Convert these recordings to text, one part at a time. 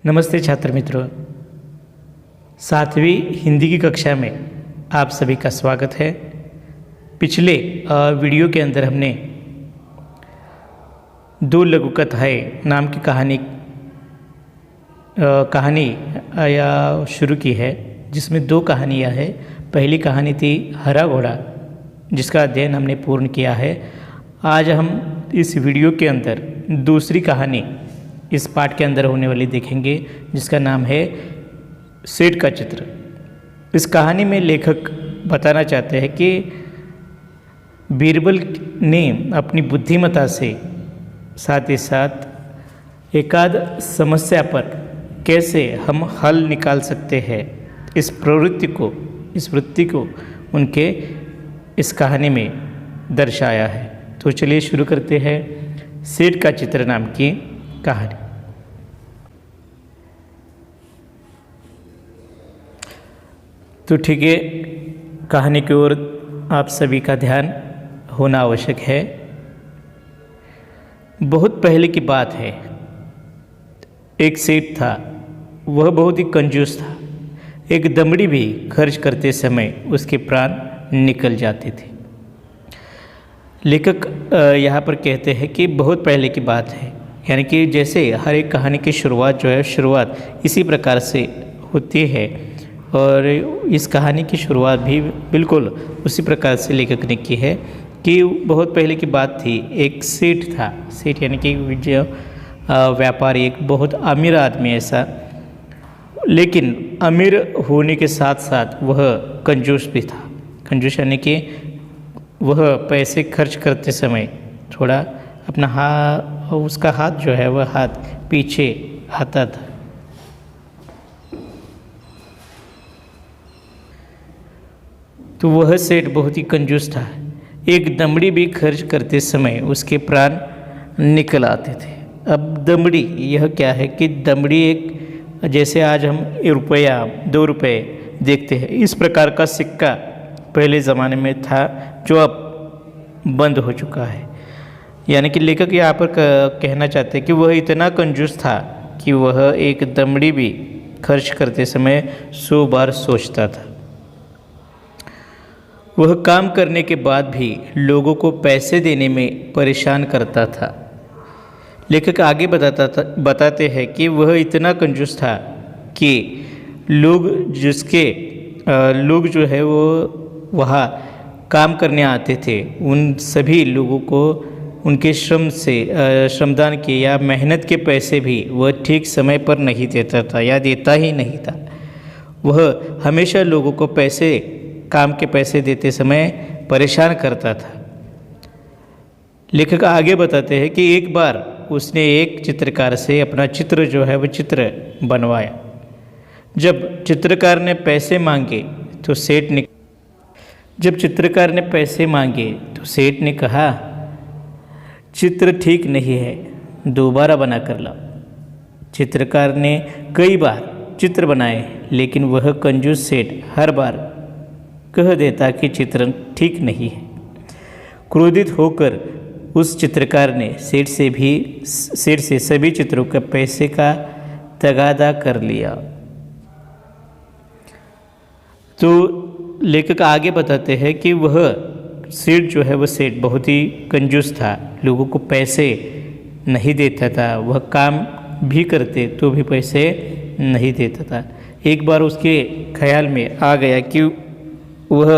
नमस्ते छात्र मित्रों, 7वीं हिंदी की कक्षा में आप सभी का स्वागत है। पिछले वीडियो के अंदर हमने दो लघु कथाएँ नाम की कहानी शुरू की है, जिसमें दो कहानियाँ हैं। पहली कहानी थी हरा घोड़ा, जिसका अध्ययन हमने पूर्ण किया है। आज हम इस वीडियो के अंदर दूसरी कहानी इस पाठ के अंदर होने वाली देखेंगे, जिसका नाम है सेठ का चित्र। इस कहानी में लेखक बताना चाहते हैं कि बीरबल ने अपनी बुद्धिमत्ता से साथ ही साथ एकाध समस्या पर कैसे हम हल निकाल सकते हैं, इस वृत्ति को उनके इस कहानी में दर्शाया है। तो चलिए शुरू करते हैं सेठ का चित्र नाम की कहानी। तो ठीक है, कहानी की ओर आप सभी का ध्यान होना आवश्यक है। बहुत पहले की बात है, एक सेठ था। वह बहुत ही कंजूस था। एक दमड़ी भी खर्च करते समय उसके प्राण निकल जाते थे। लेखक यहाँ पर कहते हैं कि बहुत पहले की बात है, यानी कि जैसे हर एक कहानी की शुरुआत इसी प्रकार से होती है, और इस कहानी की शुरुआत भी बिल्कुल उसी प्रकार से लेखक ने की है कि बहुत पहले की बात थी। एक सेठ था, सेठ यानी कि व्यापारी, एक बहुत अमीर आदमी ऐसा, लेकिन अमीर होने के साथ साथ वह कंजूस भी था। कंजूस यानी कि वह पैसे खर्च करते समय थोड़ा अपना उसका हाथ जो है वह हाथ पीछे आता था। तो वह सेठ बहुत ही कंजूस था। एक दमड़ी भी खर्च करते समय उसके प्राण निकल आते थे। अब दमड़ी यह क्या है कि दमड़ी एक, जैसे आज हम रुपया 2 रुपये देखते हैं, इस प्रकार का सिक्का पहले ज़माने में था, जो अब बंद हो चुका है। यानी कि लेखक यहाँ पर कहना चाहते हैं कि वह इतना कंजूस था कि वह एक दमड़ी भी खर्च करते समय 100 बार सोचता था। वह काम करने के बाद भी लोगों को पैसे देने में परेशान करता था। लेखक आगे बताते हैं कि वह इतना कंजूस था कि लोग जो है वो वहाँ काम करने आते थे, उन सभी लोगों को उनके श्रमदान के या मेहनत के पैसे भी वह ठीक समय पर नहीं देता था या देता ही नहीं था। वह हमेशा लोगों को काम के पैसे देते समय परेशान करता था। लेखक आगे बताते हैं कि एक बार उसने एक चित्रकार से अपना चित्र जो है वह चित्र बनवाया। जब चित्रकार ने पैसे मांगे तो सेठ ने कहा, चित्र ठीक नहीं है, दोबारा बना कर लाओ। चित्रकार ने कई बार चित्र बनाए, लेकिन वह कंजूस सेठ हर बार कह देता कि चित्र ठीक नहीं है। क्रोधित होकर उस चित्रकार ने सेठ से सभी चित्रों के पैसे का तगादा कर लिया। तो लेखक आगे बताते हैं कि वह सेठ जो है वह सेठ बहुत ही कंजूस था, लोगों को पैसे नहीं देता था। वह काम भी करते तो भी पैसे नहीं देता था। एक बार उसके ख्याल में आ गया कि वह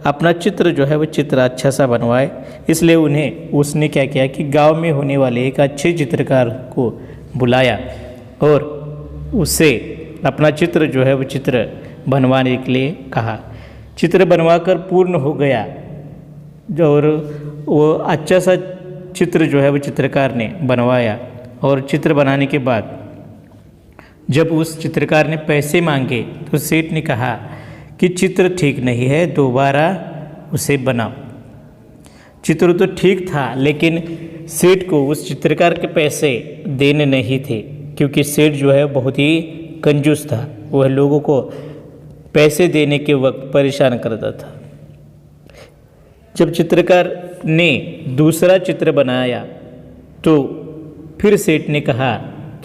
अपना चित्र जो है वह चित्र अच्छा सा बनवाए। इसलिए उसने क्या किया कि गांव में होने वाले एक अच्छे चित्रकार को बुलाया और उससे अपना चित्र जो है वह चित्र बनवाने के लिए कहा। चित्र बनवाकर पूर्ण हो गया, और वो अच्छा सा चित्र जो है वो चित्रकार ने बनवाया। और चित्र बनाने के बाद जब उस चित्रकार ने पैसे मांगे तो सेठ ने कहा कि चित्र ठीक नहीं है, दोबारा उसे बनाओ। चित्र तो ठीक था, लेकिन सेठ को उस चित्रकार के पैसे देने नहीं थे, क्योंकि सेठ जो है बहुत ही कंजूस था। वह लोगों को पैसे देने के वक्त परेशान करता था। जब चित्रकार ने दूसरा चित्र बनाया तो फिर सेठ ने कहा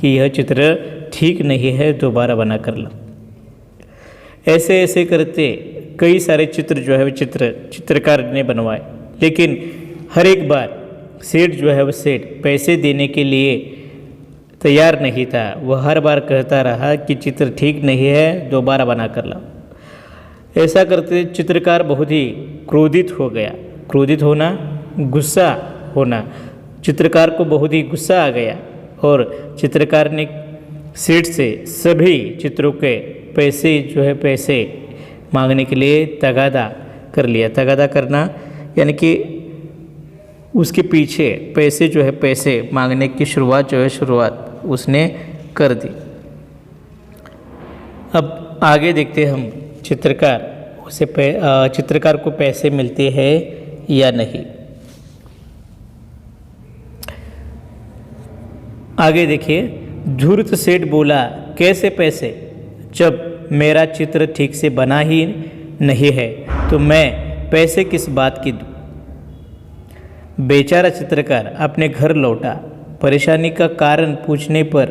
कि यह चित्र ठीक नहीं है, दोबारा बना कर लो। ऐसे ऐसे करते कई सारे चित्र जो है वो चित्रकार ने बनवाए, लेकिन हर एक बार सेठ जो है वो सेठ पैसे देने के लिए तैयार नहीं था। वह हर बार कहता रहा कि चित्र ठीक नहीं है, दोबारा बना कर लाओ। ऐसा करते चित्रकार बहुत ही क्रोधित हो गया। क्रोधित होना, गुस्सा होना, चित्रकार को बहुत ही गुस्सा आ गया और चित्रकार ने सेठ से सभी चित्रों के पैसे मांगने के लिए तगादा कर लिया। तगादा करना यानी कि उसके पीछे पैसे मांगने की शुरुआत उसने कर दी। अब आगे देखते हैं हम चित्रकार को पैसे मिलते हैं या नहीं। आगे देखिए, धूर्त सेठ बोला, कैसे पैसे, जब मेरा चित्र ठीक से बना ही नहीं है तो मैं पैसे किस बात की दूँ। बेचारा चित्रकार अपने घर लौटा। परेशानी का कारण पूछने पर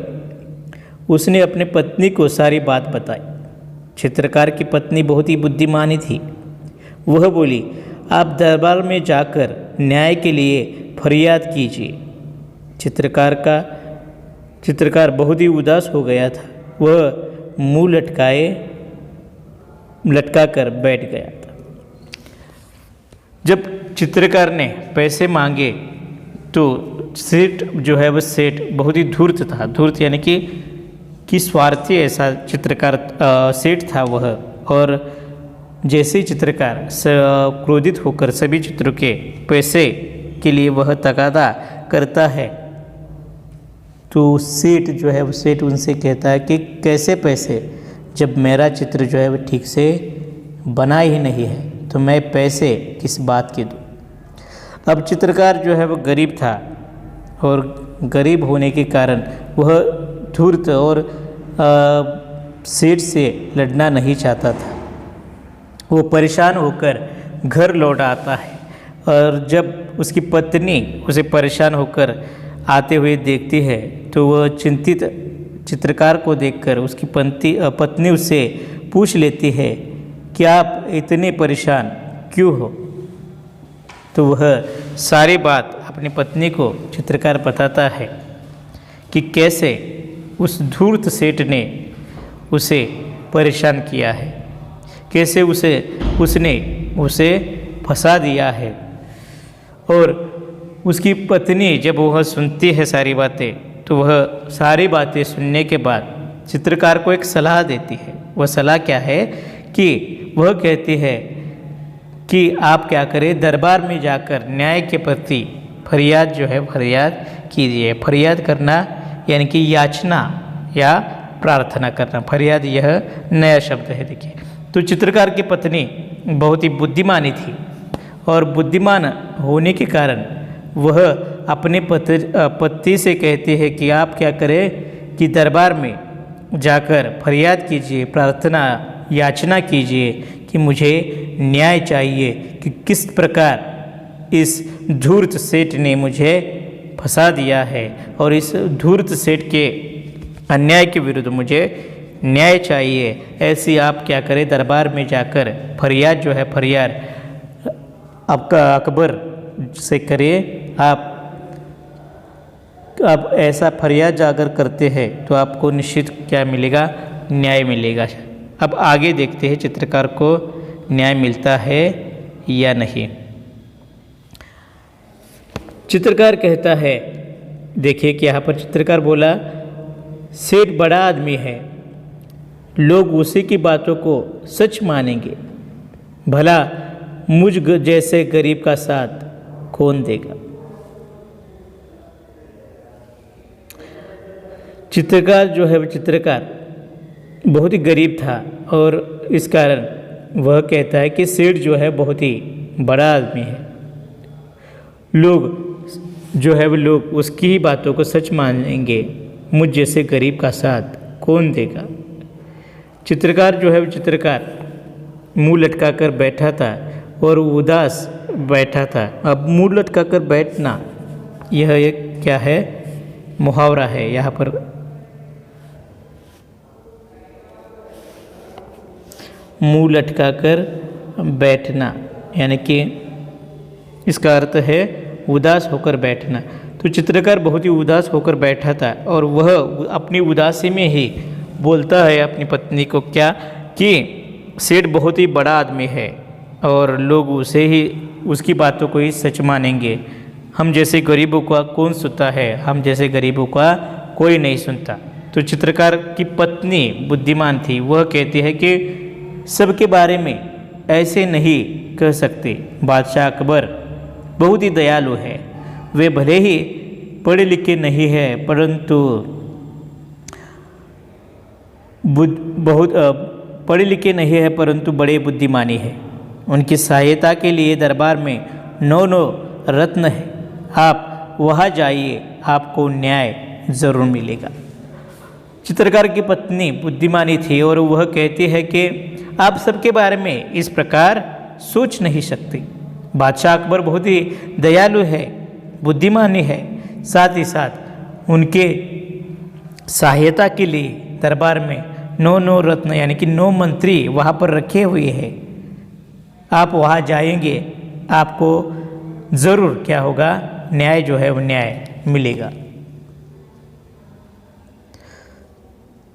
उसने अपने पत्नी को सारी बात बताई। चित्रकार की पत्नी बहुत ही बुद्धिमानी थी। वह बोली, आप दरबार में जाकर न्याय के लिए फरियाद कीजिए। चित्रकार बहुत ही उदास हो गया था। वह मुंह लटका कर बैठ गया था। जब चित्रकार ने पैसे मांगे तो सेठ जो है वह सेठ बहुत ही धूर्त था। धूर्त यानी कि स्वार्थी ऐसा चित्रकार सेठ था वह। और जैसे ही चित्रकार क्रोधित होकर सभी चित्रों के पैसे के लिए वह तगादा करता है तो सेठ जो है वो सेठ उनसे कहता है कि कैसे पैसे, जब मेरा चित्र जो है वो ठीक से बना ही नहीं है तो मैं पैसे किस बात की दूँ। अब चित्रकार जो है वो गरीब था और गरीब होने के कारण वह धूर्त और सेठ से लड़ना नहीं चाहता था। वो परेशान होकर घर लौट आता है और जब उसकी पत्नी उसे परेशान होकर आते हुए देखती है तो वह चिंतित चित्रकार को देखकर उसकी पत्नी उससे पूछ लेती है कि आप इतने परेशान क्यों हो। तो वह सारी बात अपनी पत्नी को चित्रकार बताता है कि कैसे उस धूर्त सेठ ने उसे परेशान किया है, कैसे उसने उसे फंसा दिया है। और उसकी पत्नी जब वह सुनती है सारी बातें तो वह सारी बातें सुनने के बाद चित्रकार को एक सलाह देती है। वह सलाह क्या है कि वह कहती है कि आप क्या करें, दरबार में जाकर न्याय के प्रति फरियाद कीजिए। फरियाद करना यानी कि याचना या प्रार्थना करना। फरियाद यह नया शब्द है। देखिए, तो चित्रकार की पत्नी बहुत ही बुद्धिमानी थी और बुद्धिमान होने के कारण वह अपने पति से कहती है कि आप क्या करें कि दरबार में जाकर फरियाद कीजिए, प्रार्थना याचना कीजिए कि मुझे न्याय चाहिए कि किस प्रकार इस धूर्त सेठ ने मुझे फंसा दिया है और इस धूर्त सेठ के अन्याय के विरुद्ध मुझे न्याय चाहिए। ऐसी आप क्या करें, दरबार में जाकर फरियाद आपका अकबर से करिए। आप ऐसा फरियाद जाकर करते हैं तो आपको निश्चित क्या मिलेगा, न्याय मिलेगा। अब आगे देखते हैं चित्रकार को न्याय मिलता है या नहीं। चित्रकार कहता है, देखिए कि यहाँ पर चित्रकार बोला, सेठ बड़ा आदमी है, लोग उसी की बातों को सच मानेंगे, भला मुझ जैसे गरीब का साथ कौन देगा। चित्रकार जो है, चित्रकार बहुत ही गरीब था और इस कारण वह कहता है कि सेठ जो है बहुत ही बड़ा आदमी है, लोग जो है वो लोग उसकी ही बातों को सच मानेंगे, मुझ जैसे गरीब का साथ कौन देगा। चित्रकार जो है वो चित्रकार मुंह लटका कर बैठा था और उदास बैठा था। अब मुंह लटका कर बैठना यह एक क्या है, मुहावरा है। यहाँ पर मुंह लटकाकर बैठना, यानी कि इसका अर्थ है उदास होकर बैठना। तो चित्रकार बहुत ही उदास होकर बैठा था और वह अपनी उदासी में ही बोलता है अपनी पत्नी को क्या कि सेठ बहुत ही बड़ा आदमी है और लोग उसे ही उसकी बातों को ही सच मानेंगे। हम जैसे गरीबों का कौन सुनता है, हम जैसे गरीबों का कोई नहीं सुनता। तो चित्रकार की पत्नी बुद्धिमान थी, वह कहती है कि सबके बारे में ऐसे नहीं कह सकते। बादशाह अकबर बहुत ही दयालु है, वे भले ही पढ़े लिखे नहीं है परंतु बहुत पढ़े लिखे नहीं है परंतु बड़े बुद्धिमानी है। उनकी सहायता के लिए दरबार में 9 रत्न है। आप वहाँ जाइए, आपको न्याय ज़रूर मिलेगा। चित्रकार की पत्नी बुद्धिमानी थी और वह कहती है कि आप सबके बारे में इस प्रकार सोच नहीं सकते। बादशाह अकबर बहुत ही दयालु है, बुद्धिमानी है, साथ ही साथ उनके सहायता के लिए दरबार में 9 रत्न यानी कि 9 मंत्री वहाँ पर रखे हुए हैं। आप वहाँ जाएंगे, आपको ज़रूर क्या होगा, न्याय जो है वो न्याय मिलेगा।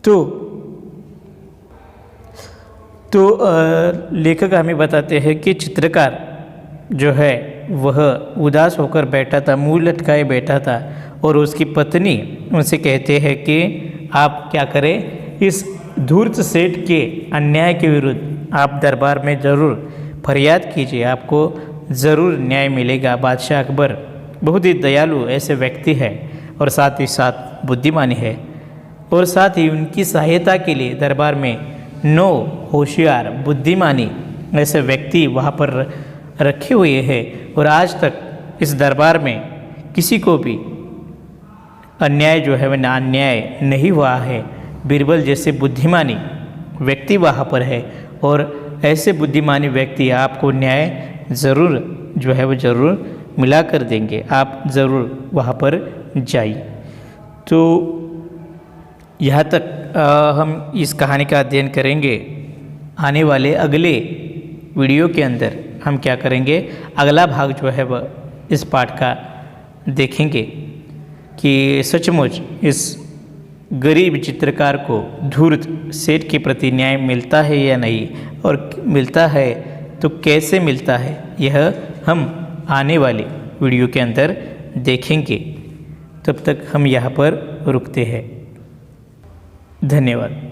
तो लेखक हमें बताते हैं कि चित्रकार जो है वह उदास होकर बैठा था, मुंह लटकाए बैठा था और उसकी पत्नी उनसे कहते हैं कि आप क्या करें, इस धूर्त सेठ के अन्याय के विरुद्ध आप दरबार में ज़रूर फरियाद कीजिए, आपको ज़रूर न्याय मिलेगा। बादशाह अकबर बहुत ही दयालु ऐसे व्यक्ति है और साथ ही साथ बुद्धिमानी है और साथ ही उनकी सहायता के लिए दरबार में 9 होशियार बुद्धिमानी ऐसे व्यक्ति वहाँ पर रखे हुए हैं और आज तक इस दरबार में किसी को भी अन्याय जो है वह अन्याय नहीं हुआ है। बीरबल जैसे बुद्धिमानी व्यक्ति वहाँ पर है और ऐसे बुद्धिमानी व्यक्ति आपको न्याय ज़रूर जो है वो ज़रूर मिला कर देंगे, आप ज़रूर वहाँ पर जाइए। तो यहाँ तक हम इस कहानी का अध्ययन करेंगे। आने वाले अगले वीडियो के अंदर हम क्या करेंगे, अगला भाग जो है वह इस पाठ का देखेंगे कि सचमुच इस गरीब चित्रकार को धूर्त सेठ के प्रति न्याय मिलता है या नहीं, और मिलता है तो कैसे मिलता है, यह हम आने वाले वीडियो के अंदर देखेंगे। तब तक हम यहाँ पर रुकते हैं। धन्यवाद।